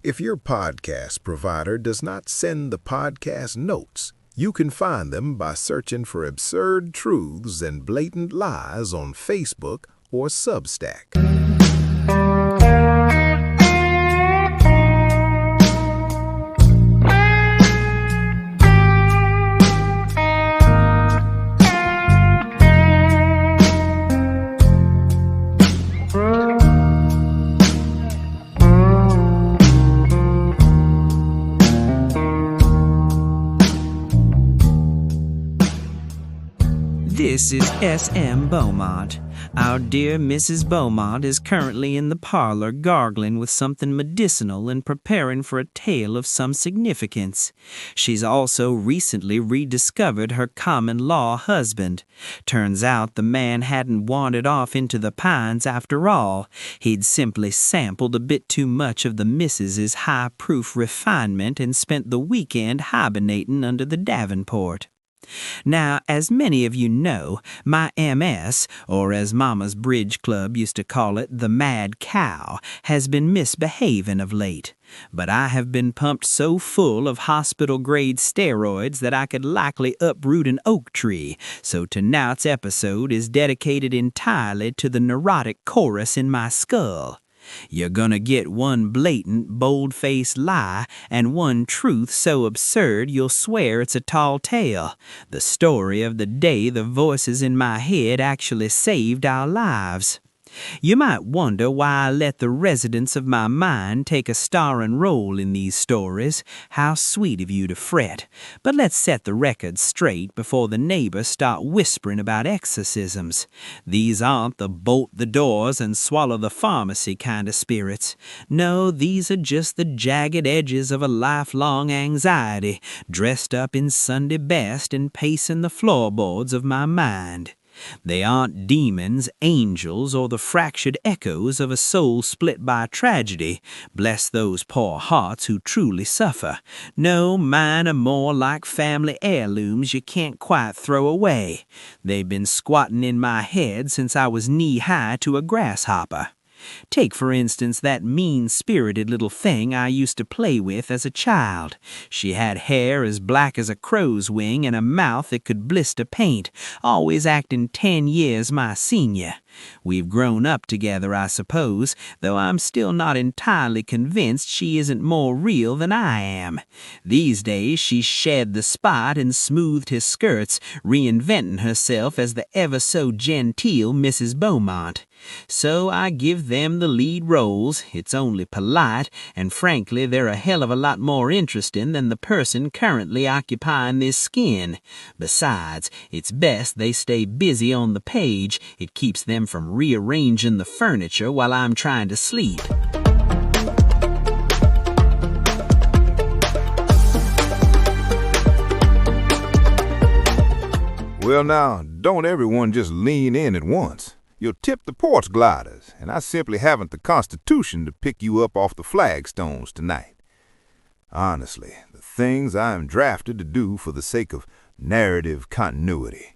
If your podcast provider does not send the podcast notes, you can find them by searching for Absurd Truths and Blatant Lies on Facebook or Substack. This is S.M. Beaumont. Our dear Mrs. Beaumont is currently in the parlor gargling with something medicinal and preparing for a tale of some significance. She's also recently rediscovered her common-law husband. Turns out the man hadn't wandered off into the pines after all. He'd simply sampled a bit too much of the missus's high-proof refinement and spent the weekend hibernating under the Davenport. Now, as many of you know, my MS, or as Mama's Bridge Club used to call it, the mad cow, has been misbehaving of late. But I have been pumped so full of hospital-grade steroids that I could likely uproot an oak tree, so tonight's episode is dedicated entirely to the neurotic chorus in my skull. You're gonna get one blatant, bold-faced lie and one truth so absurd you'll swear it's a tall tale. The story of the day the voices in my head actually saved our lives. You might wonder why I let the residents of my mind take a starring role in these stories. How sweet of you to fret. But let's set the record straight before the neighbors start whispering about exorcisms. These aren't the bolt the doors and swallow the pharmacy kind of spirits. No, these are just the jagged edges of a lifelong anxiety, dressed up in Sunday best and pacing the floorboards of my mind. They aren't demons, angels, or the fractured echoes of a soul split by tragedy. Bless those poor hearts who truly suffer. No, mine are more like family heirlooms you can't quite throw away. They've been squatting in my head since I was knee-high to a grasshopper. Take, for instance, that mean-spirited little thing I used to play with as a child. She had hair as black as a crow's wing and a mouth that could blister paint, always acting 10 years my senior. We've grown up together, I suppose, though I'm still not entirely convinced she isn't more real than I am. These days she's shed the spot and smoothed his skirts, reinventing herself as the ever-so-genteel Mrs. Beaumont. So I give them the lead roles. It's only polite, and frankly they're a hell of a lot more interesting than the person currently occupying this skin. Besides, it's best they stay busy on the page. It keeps them from rearranging the furniture while I'm trying to sleep. Well now, don't everyone just lean in at once. You'll tip the porch gliders, and I simply haven't the constitution to pick you up off the flagstones tonight. Honestly, the things I am drafted to do for the sake of narrative continuity.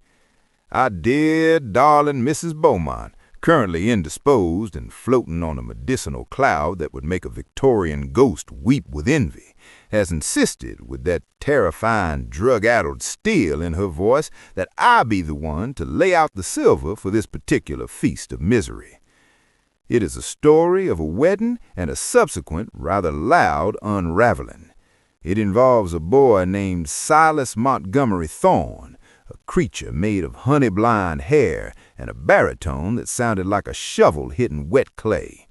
Our dear, darling Mrs. Beaumont, currently indisposed and floating on a medicinal cloud that would make a Victorian ghost weep with envy, has insisted, with that terrifying drug-addled steel in her voice, that I be the one to lay out the silver for this particular feast of misery. It is a story of a wedding and a subsequent, rather loud unraveling. It involves a boy named Silas Montgomery Thorne, a creature made of honey-blind hair and a baritone that sounded like a shovel hitting wet clay.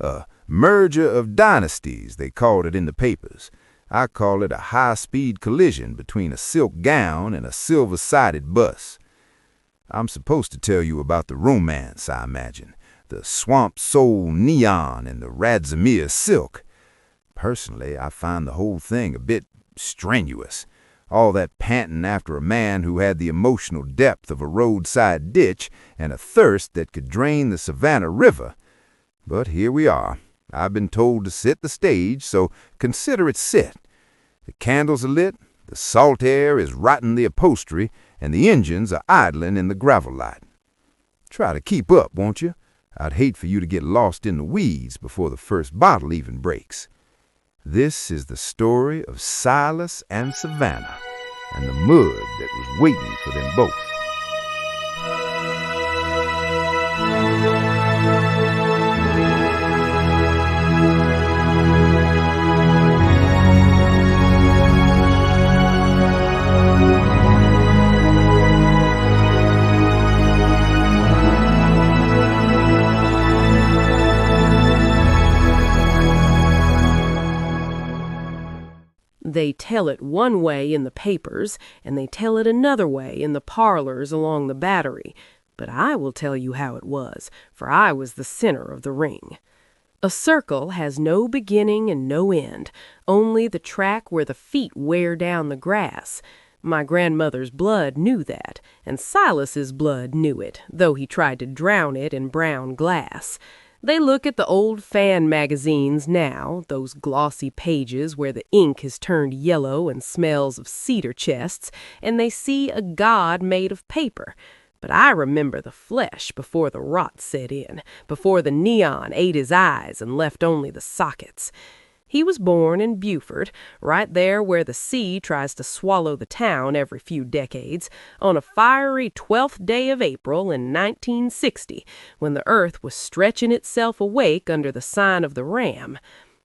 A merger of dynasties, they called it in the papers. I call it a high-speed collision between a silk gown and a silver-sided bus. I'm supposed to tell you about the romance, I imagine, the swamp soul neon and the Radzimir silk. Personally, I find the whole thing a bit strenuous. All that panting after a man who had the emotional depth of a roadside ditch and a thirst that could drain the Savannah River. But here we are. I've been told to set the stage, so consider it set. The candles are lit, the salt air is rotting the upholstery, and the engines are idling in the gravel lot. Try to keep up, won't you? I'd hate for you to get lost in the weeds before the first bottle even breaks. This is the story of Silas and Savannah and the mud that was waiting for them both. They tell it one way in the papers, and they tell it another way in the parlors along the Battery. But I will tell you how it was, for I was the center of the ring. A circle has no beginning and no end, only the track where the feet wear down the grass. My grandmother's blood knew that, and Silas's blood knew it, though he tried to drown it in brown glass. They look at the old fan magazines now, those glossy pages where the ink has turned yellow and smells of cedar chests, and they see a god made of paper. But I remember the flesh before the rot set in, before the neon ate his eyes and left only the sockets. He was born in Beaufort, right there where the sea tries to swallow the town every few decades, on a fiery 12th day of April in 1960, when the earth was stretching itself awake under the sign of the ram.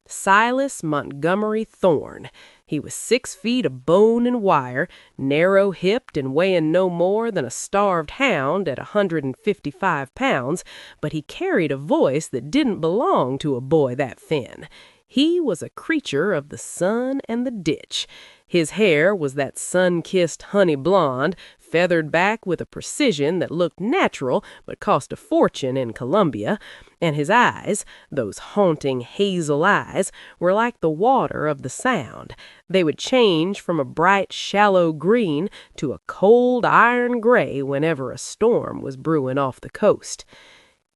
Silas Montgomery Thorne. He was 6 feet of bone and wire, narrow-hipped and weighing no more than a starved hound at 155 pounds, but he carried a voice that didn't belong to a boy that thin. He was a creature of the sun and the ditch. His hair was that sun-kissed honey blonde, feathered back with a precision that looked natural but cost a fortune in Colombia, and his eyes, those haunting hazel eyes, were like the water of the Sound. They would change from a bright, shallow green to a cold iron gray whenever a storm was brewing off the coast.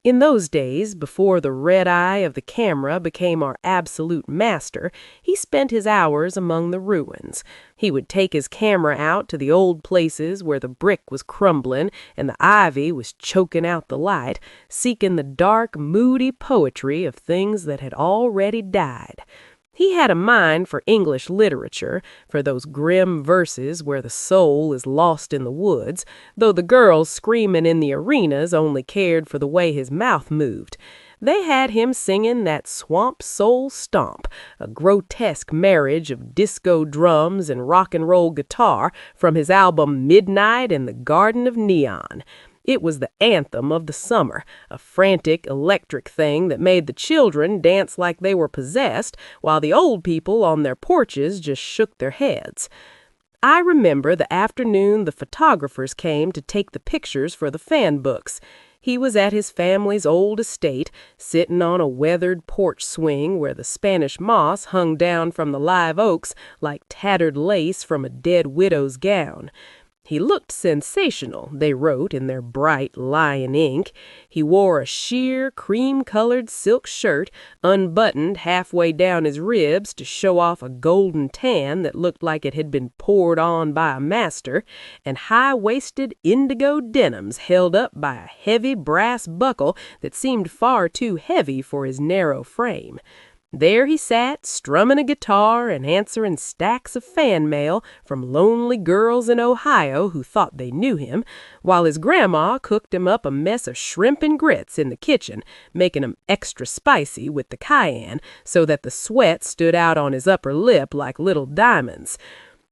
In those days, before the red eye of the camera became our absolute master, he spent his hours among the ruins. He would take his camera out to the old places where the brick was crumbling and the ivy was choking out the light, seeking the dark, moody poetry of things that had already died. He had a mind for English literature, for those grim verses where the soul is lost in the woods, though the girls screaming in the arenas only cared for the way his mouth moved. They had him singing that swamp soul stomp, a grotesque marriage of disco drums and rock and roll guitar from his album Midnight in the Garden of Neon. It was the anthem of the summer, a frantic, electric thing that made the children dance like they were possessed, while the old people on their porches just shook their heads. I remember the afternoon the photographers came to take the pictures for the fan books. He was at his family's old estate, sitting on a weathered porch swing where the Spanish moss hung down from the live oaks like tattered lace from a dead widow's gown. He looked sensational, they wrote in their bright lion ink. He wore a sheer, cream-colored silk shirt, unbuttoned halfway down his ribs to show off a golden tan that looked like it had been poured on by a master, and high-waisted indigo denims held up by a heavy brass buckle that seemed far too heavy for his narrow frame. There he sat, strumming a guitar and answering stacks of fan mail from lonely girls in Ohio who thought they knew him, while his grandma cooked him up a mess of shrimp and grits in the kitchen, making 'em extra spicy with the cayenne so that the sweat stood out on his upper lip like little diamonds.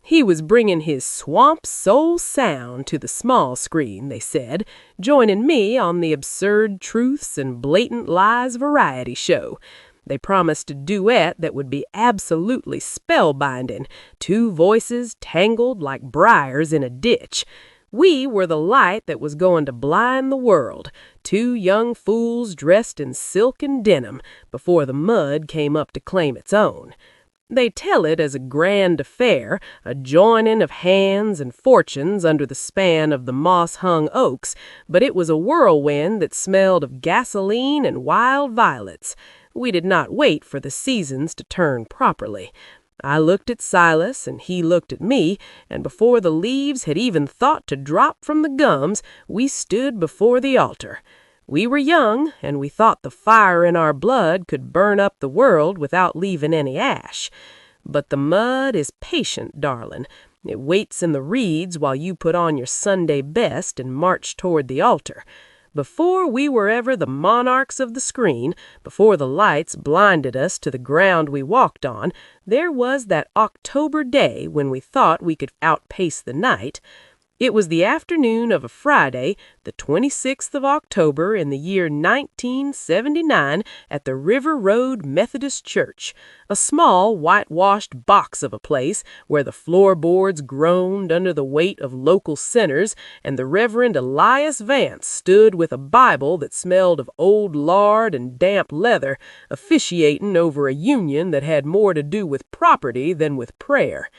He was bringing his swamp soul sound to the small screen, they said, joining me on the Absurd Truths and Blatant Lies variety show. They promised a duet that would be absolutely spellbinding, 2 voices tangled like briars in a ditch. We were the light that was going to blind the world, 2 young fools dressed in silk and denim, before the mud came up to claim its own. They tell it as a grand affair, a joining of hands and fortunes under the span of the moss-hung oaks, but it was a whirlwind that smelled of gasoline and wild violets. We did not wait for the seasons to turn properly. I looked at Silas, and he looked at me, and before the leaves had even thought to drop from the gums, we stood before the altar. We were young, and we thought the fire in our blood could burn up the world without leaving any ash. But the mud is patient, darling. It waits in the reeds while you put on your Sunday best and march toward the altar. Before we were ever the monarchs of the screen, before the lights blinded us to the ground we walked on, there was that October day when we thought we could outpace the night. It was the afternoon of a Friday, the 26th of October in the year 1979, at the River Road Methodist Church, a small whitewashed box of a place where the floorboards groaned under the weight of local sinners, and the Reverend Elias Vance stood with a Bible that smelled of old lard and damp leather, officiating over a union that had more to do with property than with prayer.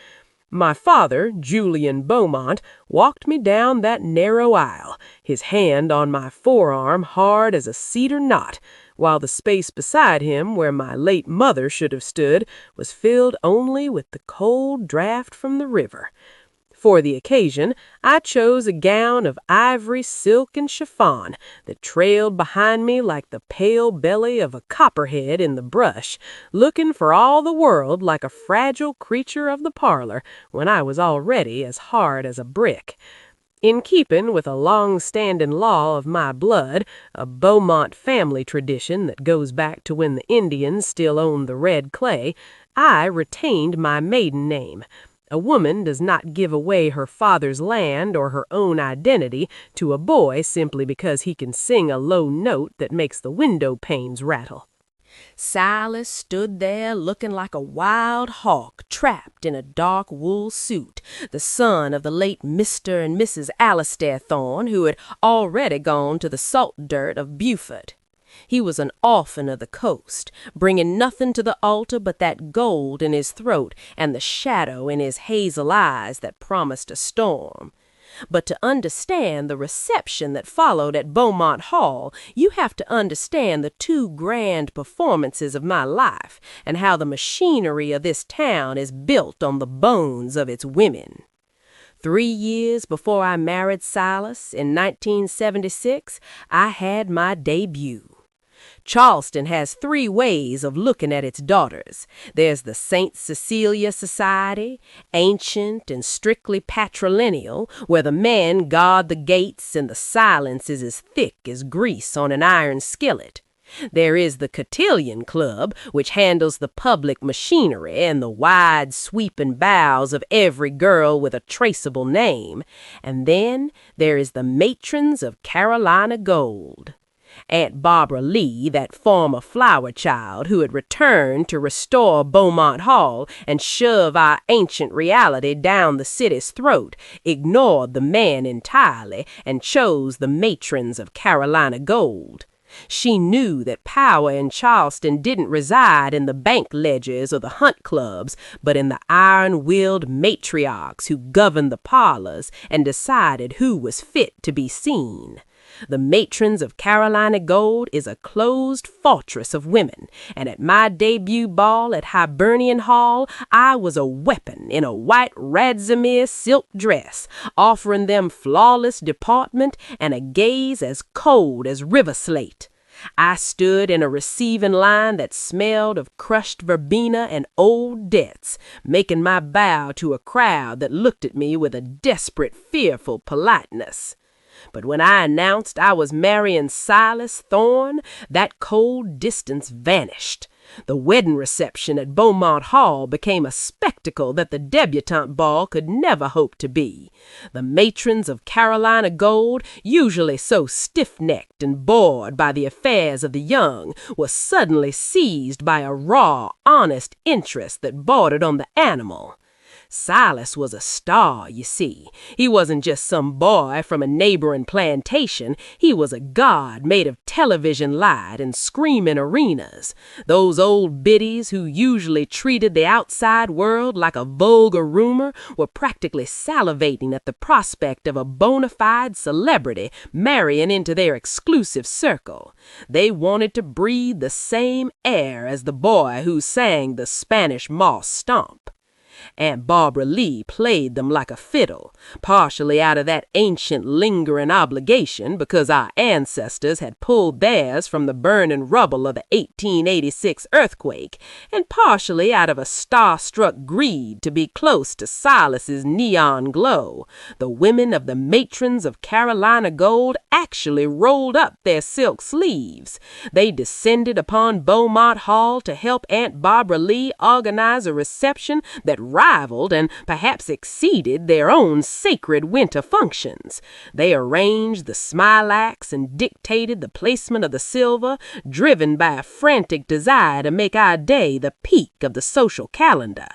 My father, Julian Beaumont, walked me down that narrow aisle, his hand on my forearm hard as a cedar knot, while the space beside him where my late mother should have stood was filled only with the cold draught from the river. For the occasion, I chose a gown of ivory silk and chiffon that trailed behind me like the pale belly of a copperhead in the brush, looking for all the world like a fragile creature of the parlor when I was already as hard as a brick. In keeping with a long-standing law of my blood, a Beaumont family tradition that goes back to when the Indians still owned the red clay, I retained my maiden name. A woman does not give away her father's land or her own identity to a boy simply because he can sing a low note that makes the window panes rattle. Silas stood there looking like a wild hawk trapped in a dark wool suit, the son of the late Mr. and Mrs. Alistair Thorne, who had already gone to the salt dirt of Beaufort. He was an orphan of the coast, bringing nothing to the altar but that gold in his throat and the shadow in his hazel eyes that promised a storm. But to understand the reception that followed at Beaumont Hall, you have to understand the two grand performances of my life and how the machinery of this town is built on the bones of its women. 3 years before I married Silas, in 1976, I had my debut. Charleston has 3 ways of looking at its daughters. There's the St. Cecilia Society, ancient and strictly patrilineal, where the men guard the gates and the silence is as thick as grease on an iron skillet. There is the Cotillion Club, which handles the public machinery and the wide sweeping bows of every girl with a traceable name. And then there is the Matrons of Carolina Gold. Aunt Barbara Lee, that former flower child who had returned to restore Beaumont Hall and shove our ancient reality down the city's throat, ignored the men entirely and chose the Matrons of Carolina Gold. She knew that power in Charleston didn't reside in the bank ledgers or the hunt clubs, but in the iron-willed matriarchs who governed the parlors and decided who was fit to be seen. The Matrons of Carolina Gold is a closed fortress of women, and at my debut ball at Hibernian Hall, I was a weapon in a white radzimere silk dress, offering them flawless deportment and a gaze as cold as river slate. I stood in a receiving line that smelled of crushed verbena and old debts, making my bow to a crowd that looked at me with a desperate, fearful politeness. But when I announced I was marrying Silas Thorne, that cold distance vanished. The wedding reception at Beaumont Hall became a spectacle that the debutante ball could never hope to be. The matrons of Carolina Gold, usually so stiff-necked and bored by the affairs of the young, were suddenly seized by a raw, honest interest that bordered on the animal. Silas was a star, you see. He wasn't just some boy from a neighboring plantation. He was a god made of television light and screaming arenas. Those old biddies who usually treated the outside world like a vulgar rumor were practically salivating at the prospect of a bona fide celebrity marrying into their exclusive circle. They wanted to breathe the same air as the boy who sang the Spanish Moss Stomp. Aunt Barbara Lee played them like a fiddle, partially out of that ancient lingering obligation because our ancestors had pulled theirs from the burning rubble of the 1886 earthquake, and partially out of a star-struck greed to be close to Silas's neon glow. The women of the matrons of Carolina Gold actually rolled up their silk sleeves. They descended upon Beaumont Hall to help Aunt Barbara Lee organize a reception that rivaled and perhaps exceeded their own sacred winter functions. They arranged the smilax and dictated the placement of the silver, driven by a frantic desire to make our day the peak of the social calendar.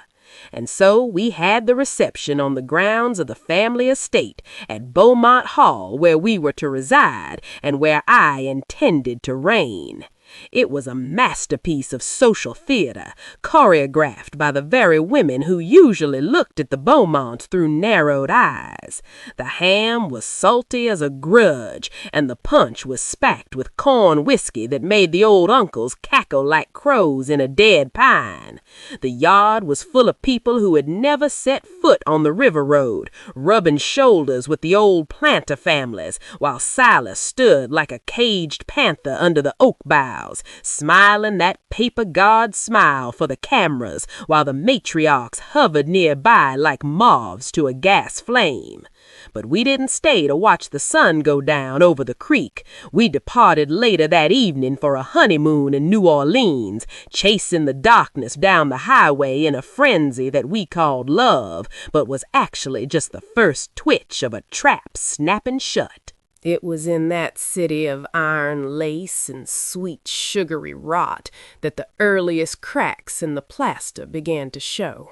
And so we had the reception on the grounds of the family estate at Beaumont Hall, where we were to reside and where I intended to reign. It was a masterpiece of social theater, choreographed by the very women who usually looked at the Beaumonts through narrowed eyes. The ham was salty as a grudge, and the punch was spacked with corn whiskey that made the old uncles cackle like crows in a dead pine. The yard was full of people who had never set foot on the river road, rubbing shoulders with the old planter families, while Silas stood like a caged panther under the oak boughs, smiling that paper guard smile for the cameras, while the matriarchs hovered nearby like moths to a gas flame. But we didn't stay to watch the sun go down over the creek. We departed later that evening for a honeymoon in New Orleans, chasing the darkness down the highway in a frenzy that we called love, but was actually just the first twitch of a trap snapping shut. It was in that city of iron lace and sweet sugary rot that the earliest cracks in the plaster began to show.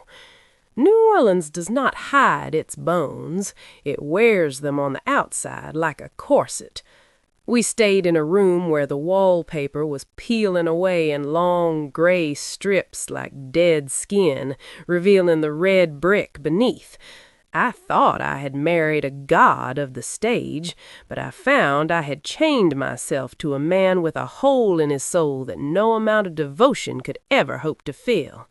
New Orleans does not hide its bones. It wears them on the outside like a corset. We stayed in a room where the wallpaper was peeling away in long gray strips like dead skin, revealing the red brick beneath. I thought I had married a god of the stage, but I found I had chained myself to a man with a hole in his soul that no amount of devotion could ever hope to fill.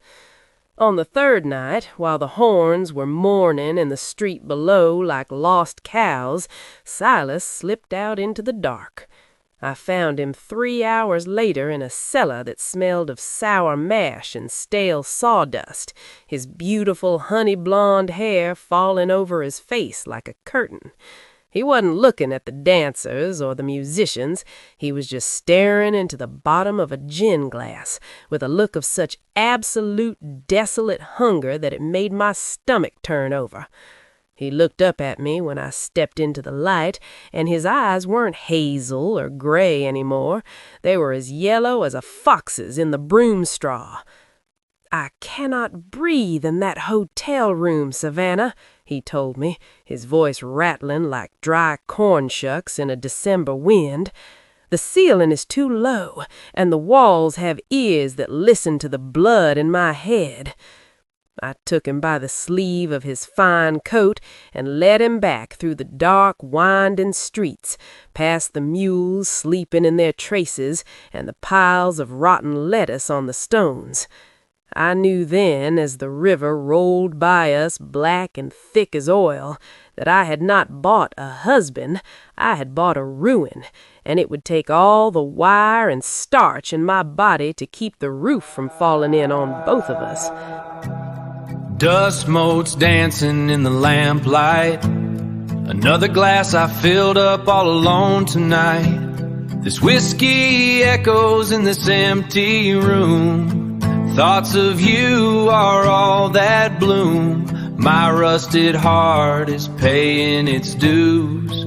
On the third night, while the horns were mourning in the street below like lost cows, Silas slipped out into the dark. I found him 3 hours later in a cellar that smelled of sour mash and stale sawdust, his beautiful honey-blonde hair falling over his face like a curtain. He wasn't looking at the dancers or the musicians. He was just staring into the bottom of a gin glass with a look of such absolute desolate hunger that it made my stomach turn over. He looked up at me when I stepped into the light, and his eyes weren't hazel or gray anymore. They were as yellow as a fox's in the broom straw. "I cannot breathe in that hotel room, Savannah," he told me, his voice rattling like dry corn shucks in a December wind. "The ceiling is too low, and the walls have ears that listen to the blood in my head." I took him by the sleeve of his fine coat and led him back through the dark, winding streets, past the mules sleeping in their traces and the piles of rotten lettuce on the stones. I knew then, as the river rolled by us black and thick as oil, that I had not bought a husband, I had bought a ruin, and it would take all the wire and starch in my body to keep the roof from falling in on both of us. Dust motes dancing in the lamplight. Another glass I filled up all alone tonight. This whiskey echoes in this empty room. Thoughts of you are all that bloom. My rusted heart is paying its dues.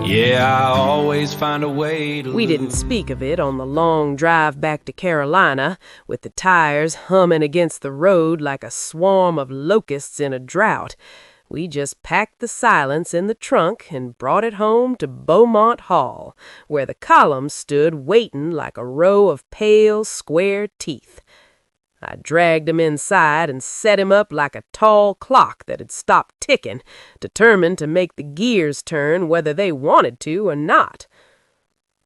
Yeah, I always find a way to We didn't speak of it on the long drive back to Carolina, with the tires humming against the road like a swarm of locusts in a drought. We just packed the silence in the trunk and brought it home to Beaumont Hall, where the columns stood waiting like a row of pale, square teeth. I dragged him inside and set him up like a tall clock that had stopped ticking, determined to make the gears turn whether they wanted to or not.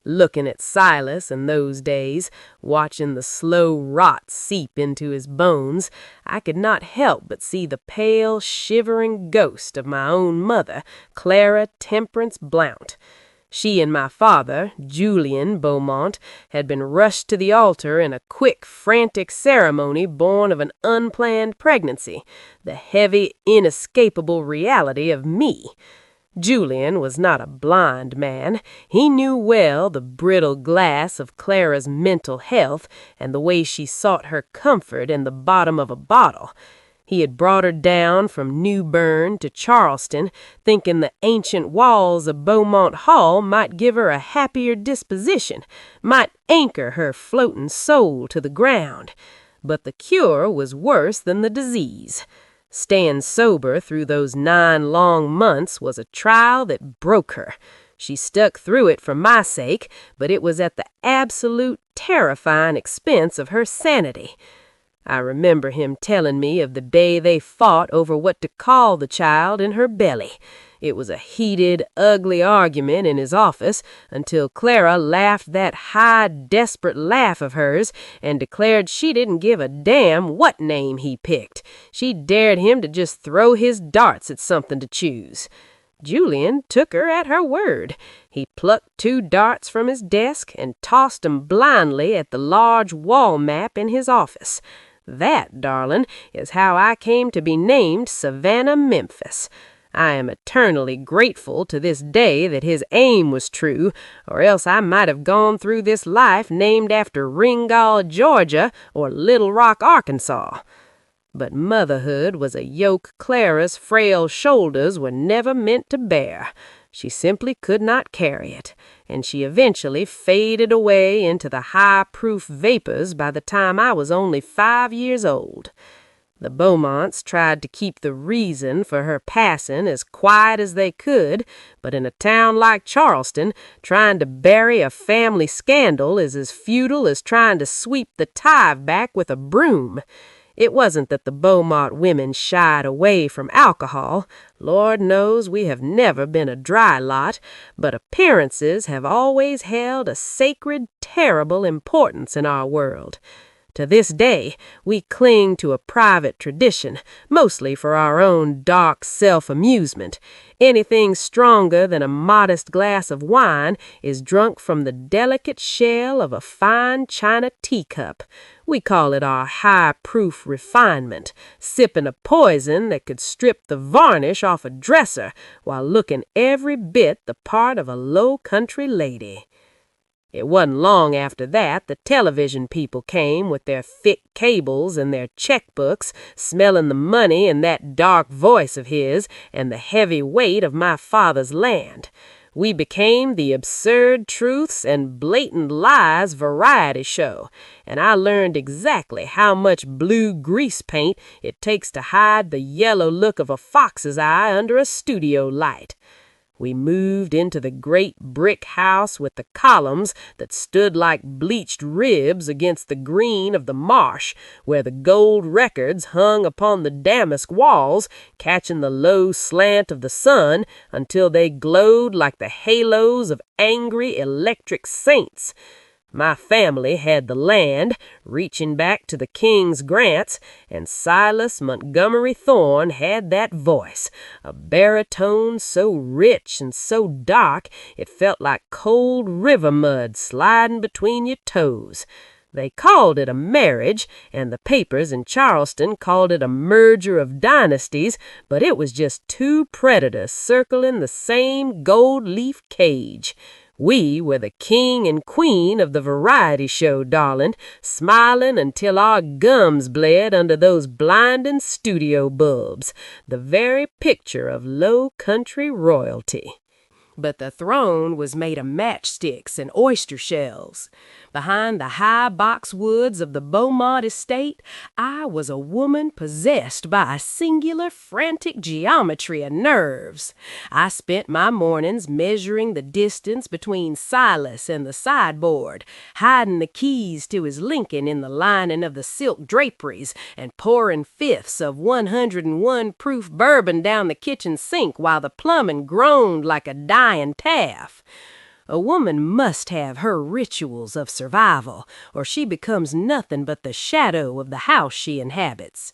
Looking at Silas in those days, watching the slow rot seep into his bones, I could not help but see the pale, shivering ghost of my own mother, Clara Temperance Blount. She and my father, Julian Beaumont, had been rushed to the altar in a quick, frantic ceremony born of an unplanned pregnancy, the heavy, inescapable reality of me. Julian was not a blind man. He knew well the brittle glass of Clara's mental health and the way she sought her comfort in the bottom of a bottle. He had brought her down from New Bern to Charleston, thinking the ancient walls of Beaumont Hall might give her a happier disposition, might anchor her floating soul to the ground. But the cure was worse than the disease. Staying sober through those 9 long months was a trial that broke her. She stuck through it for my sake, but it was at the absolute terrifying expense of her sanity. I remember him telling me of the day they fought over what to call the child in her belly. It was a heated, ugly argument in his office until Clara laughed that high, desperate laugh of hers and declared she didn't give a damn what name he picked. She dared him to just throw his darts at something to choose. Julian took her at her word. He plucked 2 darts from his desk and tossed them blindly at the large wall map in his office. That, darling, is how I came to be named Savannah Memphis. I am eternally grateful to this day that his aim was true, or else I might have gone through this life named after Ringgold, Georgia, or Little Rock, Arkansas. But motherhood was a yoke Clara's frail shoulders were never meant to bear. She simply could not carry it, and she eventually faded away into the high-proof vapors by the time I was only 5 years old. The Beaumonts tried to keep the reason for her passing as quiet as they could, but in a town like Charleston, trying to bury a family scandal is as futile as trying to sweep the tithe back with a broom. It wasn't that the Beaumont women shied away from alcohol. Lord knows we have never been a dry lot, but appearances have always held a sacred, terrible importance in our world. To this day, we cling to a private tradition, mostly for our own dark self-amusement. Anything stronger than a modest glass of wine is drunk from the delicate shell of a fine china teacup. We call it our high-proof refinement, sipping a poison that could strip the varnish off a dresser while looking every bit the part of a low-country lady. It wasn't long after that the television people came with their thick cables and their checkbooks, smelling the money in that dark voice of his and the heavy weight of my father's land. We became the Absurd Truths and Blatant Lies variety show, and I learned exactly how much blue grease paint it takes to hide the yellow look of a fox's eye under a studio light. We moved into the great brick house with the columns that stood like bleached ribs against the green of the marsh, where the gold records hung upon the damask walls, catching the low slant of the sun until they glowed like the halos of angry electric saints. My family had the land, reaching back to the king's grants, and Silas Montgomery Thorne had that voice, a baritone so rich and so dark it felt like cold river mud sliding between your toes. They called it a marriage, and the papers in Charleston called it a merger of dynasties, but it was just 2 predators circling the same gold-leaf cage. We were the king and queen of the variety show, darling, smiling until our gums bled under those blinding studio bulbs, the very picture of low-country royalty. But the throne was made of matchsticks and oyster shells. Behind the high boxwoods of the Beaumont estate, I was a woman possessed by a singular frantic geometry of nerves. I spent my mornings measuring the distance between Silas and the sideboard, hiding the keys to his Lincoln in the lining of the silk draperies, and pouring fifths of 101 proof bourbon down the kitchen sink while the plumbing groaned like a dying calf. A woman must have her rituals of survival, or she becomes nothing but the shadow of the house she inhabits.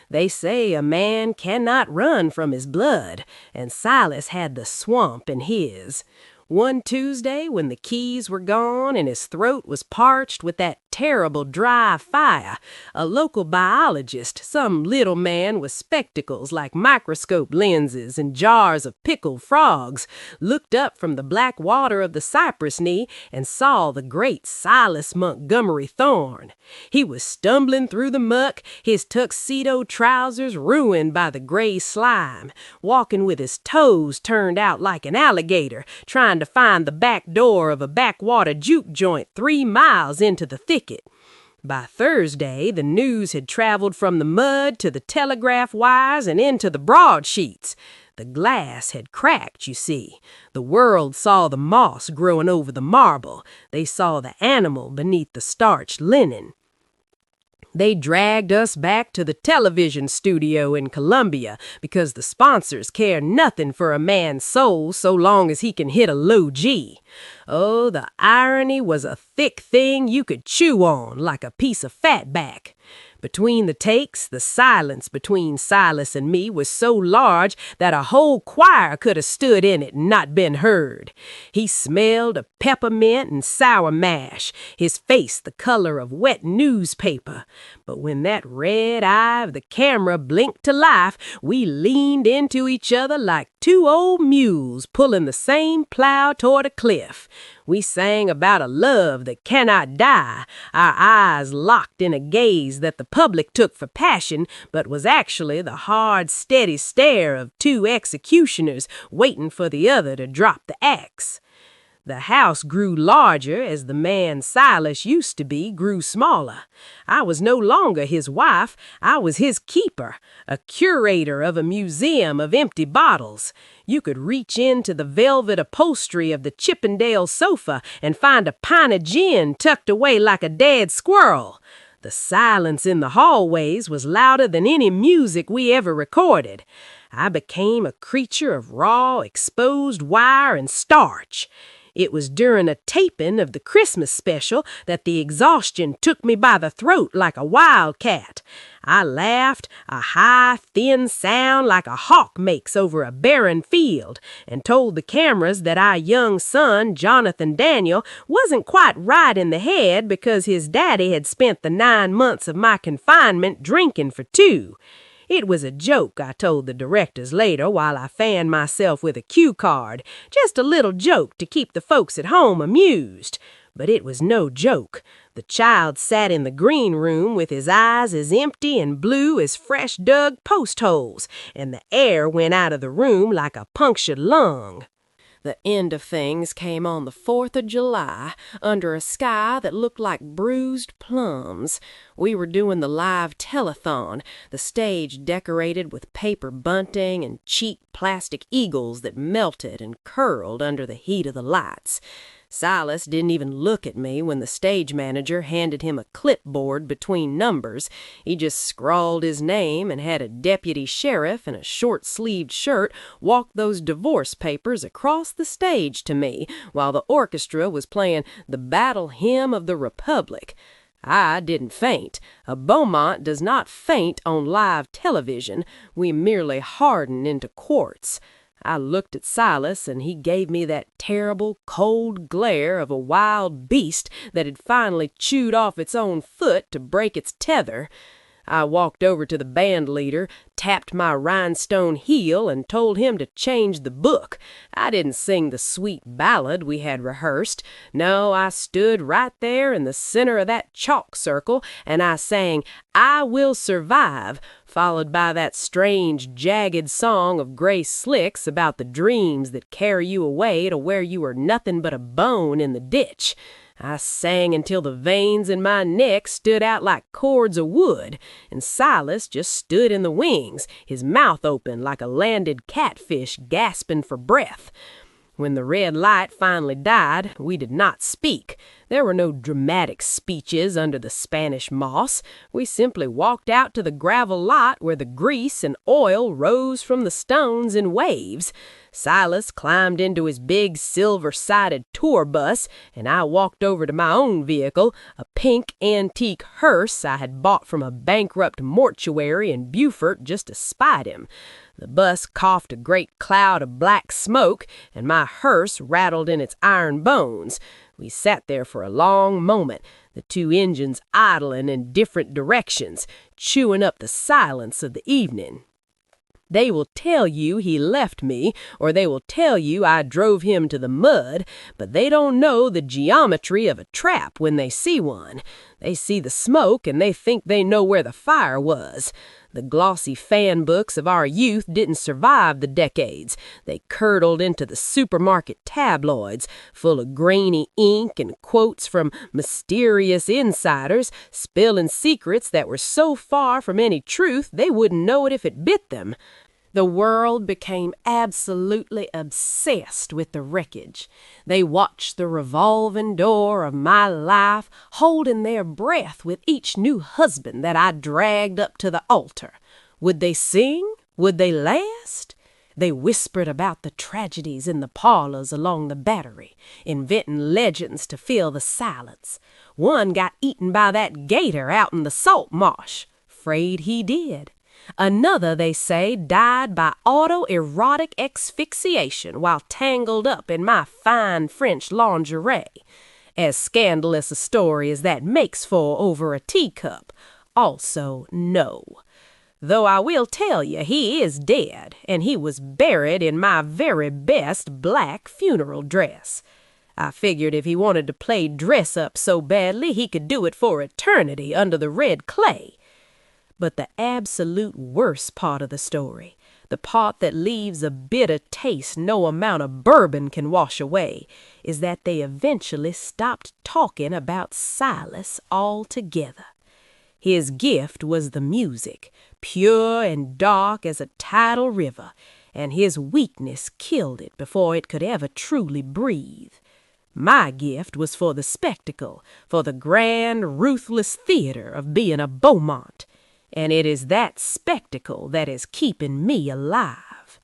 They say a man cannot run from his blood, and Silas had the swamp in his. One Tuesday, when the keys were gone and his throat was parched with that terrible dry fire, a local biologist, some little man with spectacles like microscope lenses and jars of pickled frogs, looked up from the black water of the cypress knee and saw the great Silas Montgomery Thorne. He was stumbling through the muck, his tuxedo trousers ruined by the gray slime, walking with his toes turned out like an alligator, trying to find the back door of a backwater juke joint 3 miles into the thicket. By Thursday, the news had traveled from the mud to the telegraph wires and into the broadsheets. The glass had cracked, you see. The world saw the moss growing over the marble. They saw the animal beneath the starched linen. They dragged us back to the television studio in Columbia because the sponsors care nothing for a man's soul so long as he can hit a low G. Oh, the irony was a thick thing you could chew on like a piece of fatback. Between the takes, the silence between Silas and me was so large that a whole choir could have stood in it and not been heard. He smelled of peppermint and sour mash, his face the color of wet newspaper. But when that red eye of the camera blinked to life, we leaned into each other like 2 old mules pulling the same plow toward a cliff. We sang about a love that cannot die, our eyes locked in a gaze that the public took for passion, but was actually the hard, steady stare of 2 executioners waiting for the other to drop the axe. The house grew larger as the man Silas used to be grew smaller. I was no longer his wife, I was his keeper, a curator of a museum of empty bottles. You could reach into the velvet upholstery of the Chippendale sofa and find a pint of gin tucked away like a dead squirrel. The silence in the hallways was louder than any music we ever recorded. I became a creature of raw, exposed wire and starch. It was during a taping of the Christmas special that the exhaustion took me by the throat like a wildcat. I laughed, a high, thin sound like a hawk makes over a barren field, and told the cameras that our young son, Jonathan Daniel, wasn't quite right in the head because his daddy had spent the 9 months of my confinement drinking for 2. It was a joke, I told the directors later while I fanned myself with a cue card. Just a little joke to keep the folks at home amused. But it was no joke. The child sat in the green room with his eyes as empty and blue as fresh dug post holes, and the air went out of the room like a punctured lung. The end of things came on the 4th of July, under a sky that looked like bruised plums. We were doing the live telethon, the stage decorated with paper bunting and cheap plastic eagles that melted and curled under the heat of the lights. Silas didn't even look at me when the stage manager handed him a clipboard between numbers. He just scrawled his name and had a deputy sheriff in a short-sleeved shirt walk those divorce papers across the stage to me while the orchestra was playing the Battle Hymn of the Republic. I didn't faint. A Beaumont does not faint on live television. We merely harden into quartz. I looked at Silas, and he gave me that terrible, cold glare of a wild beast that had finally chewed off its own foot to break its tether. I walked over to the band leader, tapped my rhinestone heel, and told him to change the book. I didn't sing the sweet ballad we had rehearsed. No, I stood right there in the center of that chalk circle, and I sang, "I Will Survive," followed by that strange, jagged song of Grace Slick's about the dreams that carry you away to where you are nothing but a bone in the ditch. I sang until the veins in my neck stood out like cords of wood, and Silas just stood in the wings, his mouth open like a landed catfish gasping for breath. When the red light finally died, we did not speak. There were no dramatic speeches under the Spanish moss. We simply walked out to the gravel lot where the grease and oil rose from the stones in waves. Silas climbed into his big silver-sided tour bus, and I walked over to my own vehicle, a pink antique hearse I had bought from a bankrupt mortuary in Beaufort just to spite him. The bus coughed a great cloud of black smoke, and my hearse rattled in its iron bones. We sat there for a long moment, the two engines idling in different directions, chewing up the silence of the evening. They will tell you he left me, or they will tell you I drove him to the mud, but they don't know the geometry of a trap when they see one. They see the smoke, and they think they know where the fire was. The glossy fan books of our youth didn't survive the decades. They curdled into the supermarket tabloids, full of grainy ink and quotes from mysterious insiders, spilling secrets that were so far from any truth they wouldn't know it if it bit them. The world became absolutely obsessed with the wreckage. They watched the revolving door of my life, holding their breath with each new husband that I dragged up to the altar. Would they sing? Would they last? They whispered about the tragedies in the parlors along the Battery, inventing legends to fill the silence. One got eaten by that gator out in the salt marsh. 'Fraid he did. Another, they say, died by autoerotic asphyxiation while tangled up in my fine French lingerie. As scandalous a story as that makes for over a teacup. Also, no. Though I will tell you he is dead, and he was buried in my very best black funeral dress. I figured if he wanted to play dress-up so badly, he could do it for eternity under the red clay. But the absolute worst part of the story, the part that leaves a bitter taste no amount of bourbon can wash away, is that they eventually stopped talking about Silas altogether. His gift was the music, pure and dark as a tidal river, and his weakness killed it before it could ever truly breathe. My gift was for the spectacle, for the grand, ruthless theater of being a Beaumont. And it is that spectacle that is keeping me alive.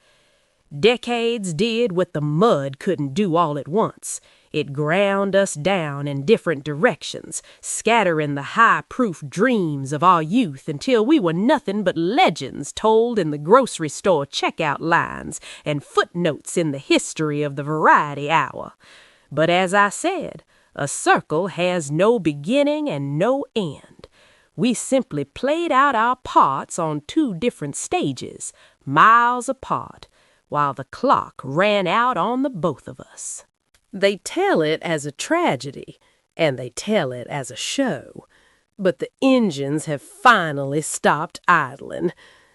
Decades did what the mud couldn't do all at once. It ground us down in different directions, scattering the high-proof dreams of our youth until we were nothing but legends told in the grocery store checkout lines and footnotes in the history of the variety hour. But as I said, a circle has no beginning and no end. We simply played out our parts on two different stages, miles apart, while the clock ran out on the both of us. They tell it as a tragedy, and they tell it as a show. But the engines have finally stopped idling.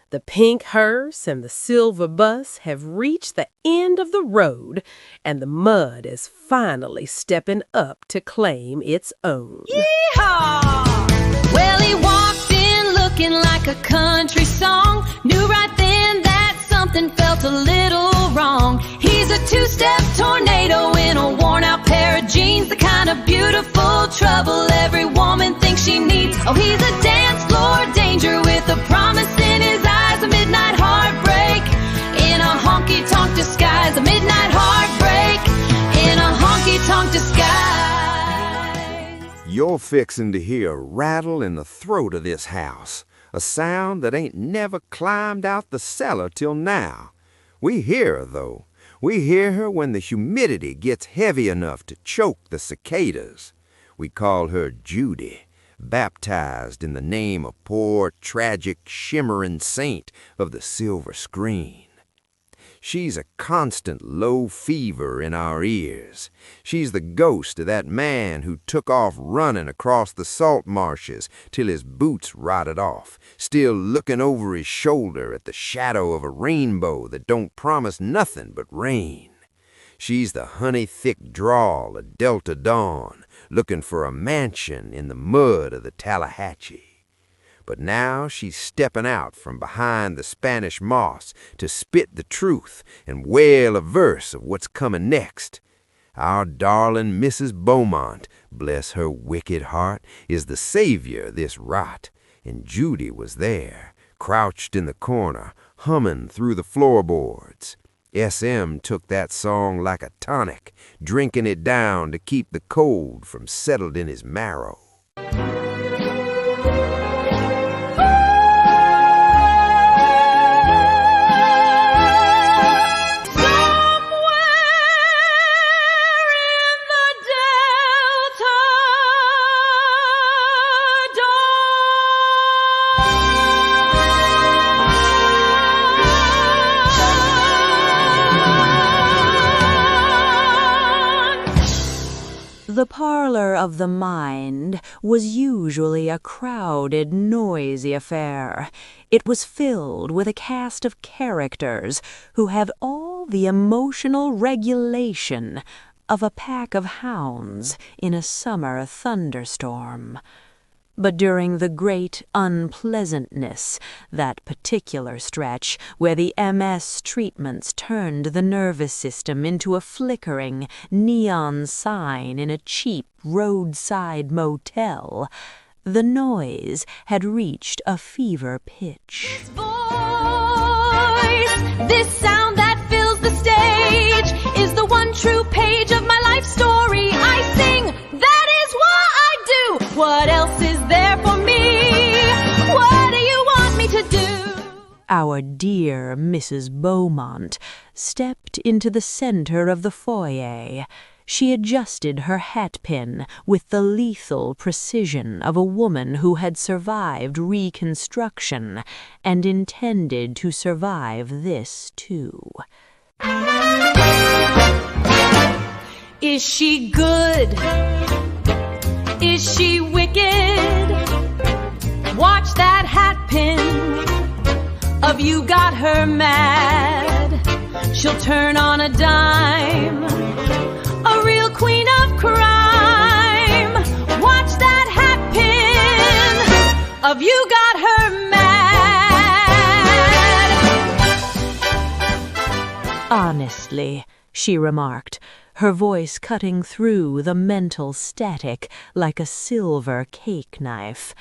The pink hearse and the silver bus have reached the end of the road, and the mud is finally stepping up to claim its own. Yeehaw! Well, he walked in looking like a country song. Knew right then that something felt a little wrong. He's a two-step tornado in a worn-out pair of jeans, the kind of beautiful trouble every woman thinks she needs. Oh, he's a dance floor danger with a promise in his eyes, a midnight heartbreak in a honky-tonk disguise, a midnight heartbreak in a honky-tonk disguise. You're fixin' to hear a rattle in the throat of this house, a sound that ain't never climbed out the cellar till now. We hear her, though. We hear her when the humidity gets heavy enough to choke the cicadas. We call her Judy, baptized in the name of poor, tragic, shimmering saint of the silver screen. She's a constant low fever in our ears. She's the ghost of that man who took off running across the salt marshes till his boots rotted off, still looking over his shoulder at the shadow of a rainbow that don't promise nothing but rain. She's the honey-thick drawl of Delta Dawn, looking for a mansion in the mud of the Tallahatchie. But now she's stepping out from behind the Spanish moss to spit the truth and wail a verse of what's coming next. Our darling Mrs. Beaumont, bless her wicked heart, is the savior of this rot, and Judy was there, crouched in the corner, humming through the floorboards. SM took that song like a tonic, drinking it down to keep the cold from settled in his marrow. The parlor of the mind was usually a crowded, noisy affair. It was filled with a cast of characters who have all the emotional regulation of a pack of hounds in a summer thunderstorm. But during the great unpleasantness, that particular stretch where the MS treatments turned the nervous system into a flickering neon sign in a cheap roadside motel, the noise had reached a fever pitch. This voice, this sound that fills the stage, is the one true page of my life story. I sing, that is what I do. What else is there for me? What do you want me to do? Our dear Mrs. Beaumont stepped into the center of the foyer. She adjusted her hatpin with the lethal precision of a woman who had survived Reconstruction and intended to survive this too. Is she good? Is she wicked? Watch that hatpin of you got her mad. She'll turn on a dime, a real queen of crime. Watch that hatpin of you got her mad. Honestly, she remarked, her voice cutting through the mental static like a silver cake knife.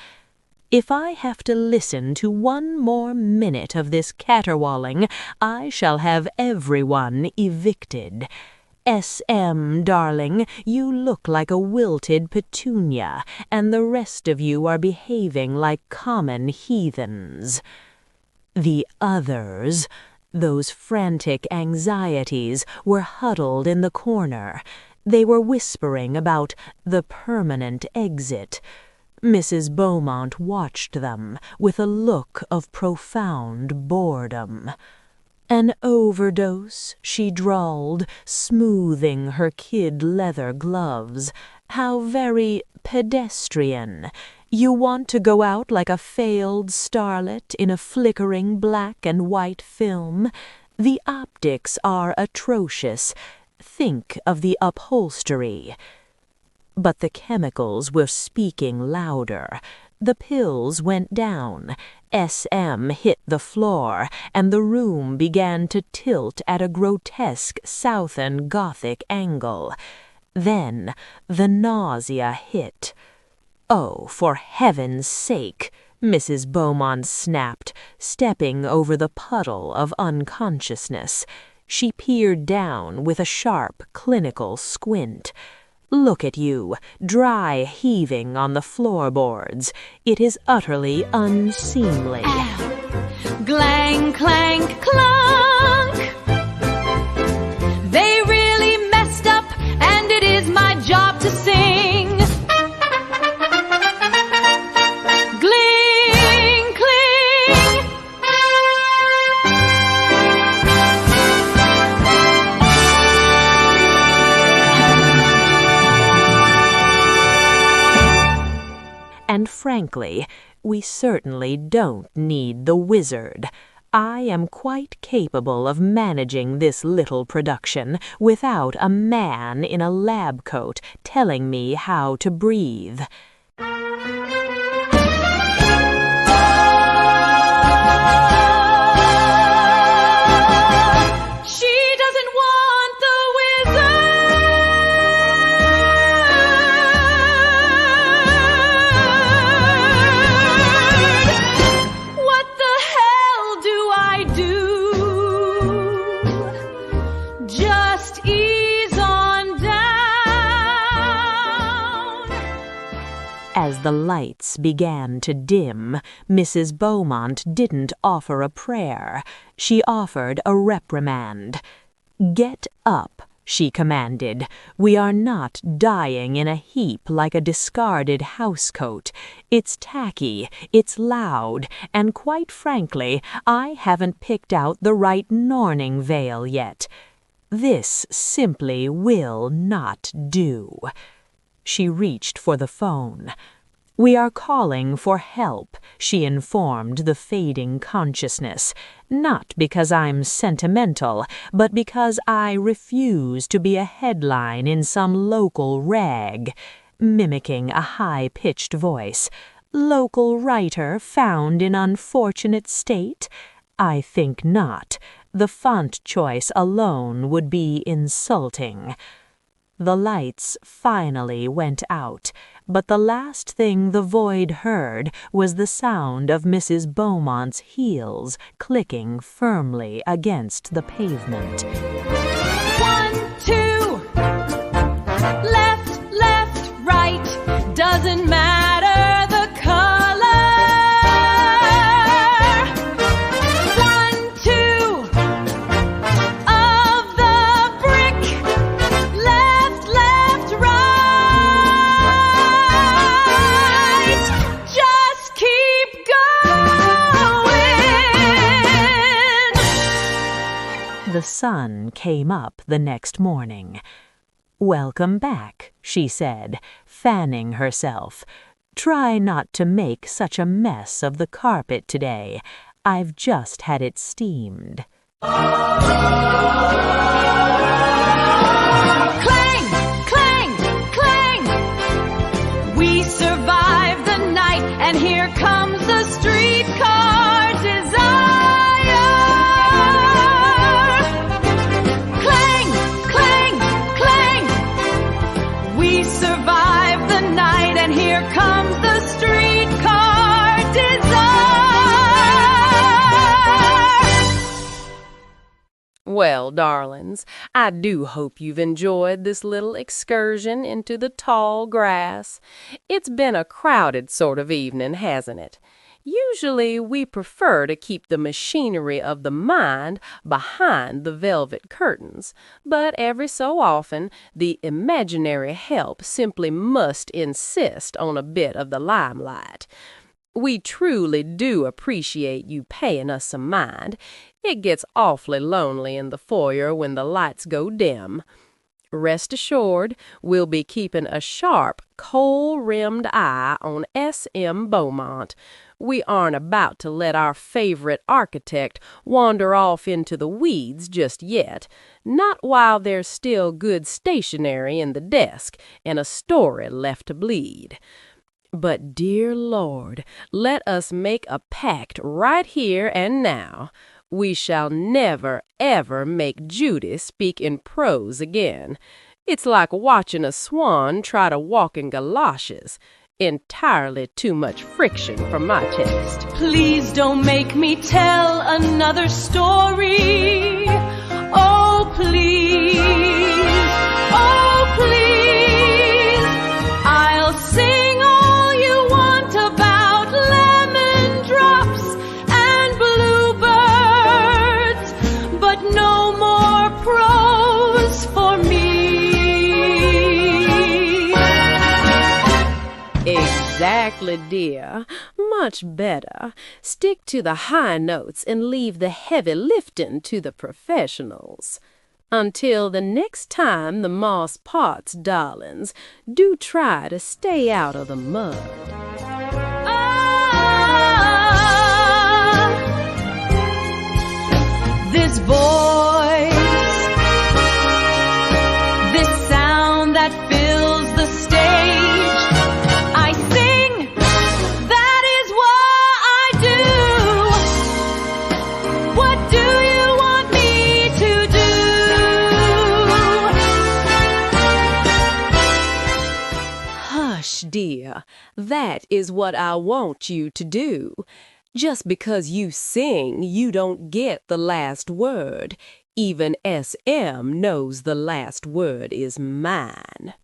If I have to listen to one more minute of this caterwauling, I shall have everyone evicted. SM, darling, you look like a wilted petunia, and the rest of you are behaving like common heathens. The others, those frantic anxieties, were huddled in the corner. They were whispering about the permanent exit. Mrs. Beaumont watched them with a look of profound boredom. An overdose, she drawled, smoothing her kid leather gloves. How very pedestrian. You want to go out like a failed starlet in a flickering black and white film. The optics are atrocious. Think of the upholstery. But the chemicals were speaking louder. The pills went down. SM hit the floor, and the room began to tilt at a grotesque Southern Gothic angle. Then the nausea hit. "Oh, for heaven's sake," Mrs. Beaumont snapped, stepping over the puddle of unconsciousness. She peered down with a sharp, clinical squint. "Look at you, dry heaving on the floorboards. It is utterly unseemly." Glang, clank, clunk. They really messed up, and it is my job to sing. Gling, cling. And frankly, we certainly don't need the wizard. I am quite capable of managing this little production without a man in a lab coat telling me how to breathe. She doesn't want the wizard. What the hell do I do? As the lights began to dim, Mrs. Beaumont didn't offer a prayer. She offered a reprimand. "Get up," she commanded. "We are not dying in a heap like a discarded housecoat. It's tacky, it's loud, and quite frankly, I haven't picked out the right mourning veil yet. This simply will not do." She reached for the phone. "We are calling for help," she informed the fading consciousness. "Not because I'm sentimental, but because I refuse to be a headline in some local rag," mimicking a high-pitched voice. "Local writer found in unfortunate state? I think not. The font choice alone would be insulting." The lights finally went out, but the last thing the void heard was the sound of Mrs. Beaumont's heels clicking firmly against the pavement. 1, 2, left, right, doesn't matter the color. 1, 2, of the brick, left, right. Just keep going. The sun came up the next morning. "Welcome back," she said, fanning herself. "Try not to make such a mess of the carpet today. I've just had it steamed." Clang, clang, clang. We survived the night, and here comes the streetcar desire. Clang, clang, clang. We survived the night, and here comes the streetcar desire. Well, darlings, I do hope you've enjoyed this little excursion into the tall grass. It's been a crowded sort of evening, hasn't it? Usually we prefer to keep the machinery of the mind behind the velvet curtains, but every so often the imaginary help simply must insist on a bit of the limelight. We truly do appreciate you paying us some mind. It gets awfully lonely in the foyer when the lights go dim. Rest assured, we'll be keeping a sharp, coal-rimmed eye on S.M. Beaumont. We aren't about to let our favorite architect wander off into the weeds just yet, not while there's still good stationery in the desk and a story left to bleed. But, dear Lord, let us make a pact right here and now. We shall never, ever make Judy speak in prose again. It's like watching a swan try to walk in galoshes. Entirely too much friction for my taste. Please don't make me tell another story. Oh, please. Oh, please. I'll sing all you want about lemon drops and bluebirds, but no more prose for me. Exactly, dear. Much better. Stick to the high notes and leave the heavy lifting to the professionals. Until the next time the moss parts, darlings, do try to stay out of the mud. This voice, this sound that fills the stage, I sing, that is what I do. What do you want me to do? Hush, dear. That is what I want you to do. Just because you sing, you don't get the last word. Even S.M. knows the last word is mine.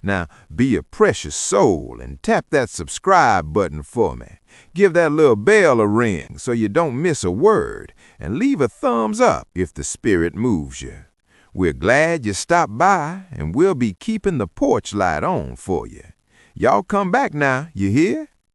Now, be a precious soul and tap that subscribe button for me. Give that little bell a ring so you don't miss a word, and leave a thumbs up if the spirit moves you. We're glad you stopped by, and we'll be keeping the porch light on for you. Y'all come back now, you hear?